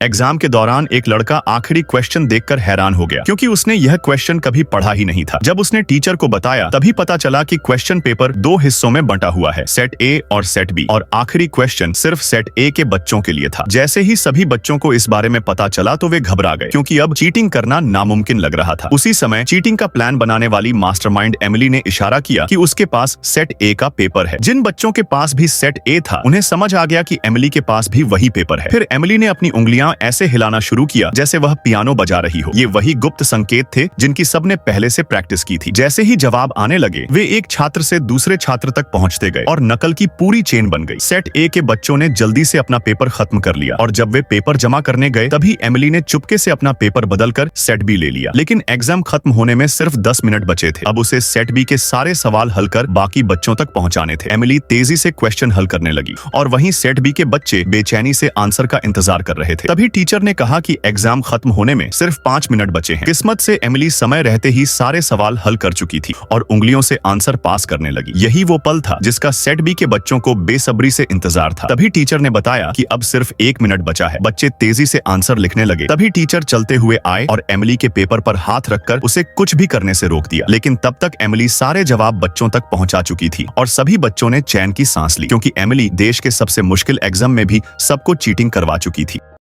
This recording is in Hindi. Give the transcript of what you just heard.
एग्जाम के दौरान एक लड़का आखिरी क्वेश्चन देखकर हैरान हो गया, क्योंकि उसने यह क्वेश्चन कभी पढ़ा ही नहीं था। जब उसने टीचर को बताया तभी पता चला कि क्वेश्चन पेपर दो हिस्सों में बंटा हुआ है, सेट ए और सेट बी, और आखिरी क्वेश्चन सिर्फ सेट ए के बच्चों के लिए था। जैसे ही सभी बच्चों को इस बारे में पता चला तो वे घबरा गए, क्योंकि अब चीटिंग करना नामुमकिन लग रहा था। उसी समय चीटिंग का प्लान बनाने वाली मास्टरमाइंड एमिली ने इशारा किया कि उसके पास सेट ए का पेपर है। जिन बच्चों के पास भी सेट ए था उन्हें समझ आ गया कि एमिली के पास भी वही पेपर है। फिर एमिली ने अपनी उंगलियां ऐसे हिलाना शुरू किया जैसे वह पियानो बजा रही हो। ये वही गुप्त संकेत थे जिनकी सबने पहले से प्रैक्टिस की थी। जैसे ही जवाब आने लगे वे एक छात्र से दूसरे छात्र तक पहुंचते गए और नकल की पूरी चेन बन गई। सेट ए के बच्चों ने जल्दी से अपना पेपर खत्म कर लिया और जब वे पेपर जमा करने गए तभी एमिली ने चुपके से अपना पेपर बदलकर सेट बी ले लिया। लेकिन एग्जाम खत्म होने में सिर्फ 10 मिनट बचे थे। अब उसे सेट बी के सारे सवाल हल कर बाकी बच्चों तक पहुंचाने थे। एमिली तेजी से क्वेश्चन हल करने लगी और वहीं सेट बी के बच्चे बेचैनी से आंसर का इंतजार कर रहे थे। तभी टीचर ने कहा कि एग्जाम खत्म होने में सिर्फ 5 मिनट बचे हैं। किस्मत से एमिली समय रहते ही सारे सवाल हल कर चुकी थी और उंगलियों से आंसर पास करने लगी। यही वो पल था जिसका सेट बी के बच्चों को बेसब्री से इंतजार था। तभी टीचर ने बताया कि अब सिर्फ 1 मिनट बचा है। बच्चे तेजी से आंसर लिखने लगे। तभी टीचर चलते हुए आए और एमिली के पेपर पर हाथ रखकर उसे कुछ भी करने से रोक दिया। लेकिन तब तक एमिली सारे जवाब बच्चों तक पहुंचा चुकी थी और सभी बच्चों ने चैन की सांस ली, क्योंकि एमिली देश के सबसे मुश्किल एग्जाम में भी सबको चीटिंग करवा चुकी थी।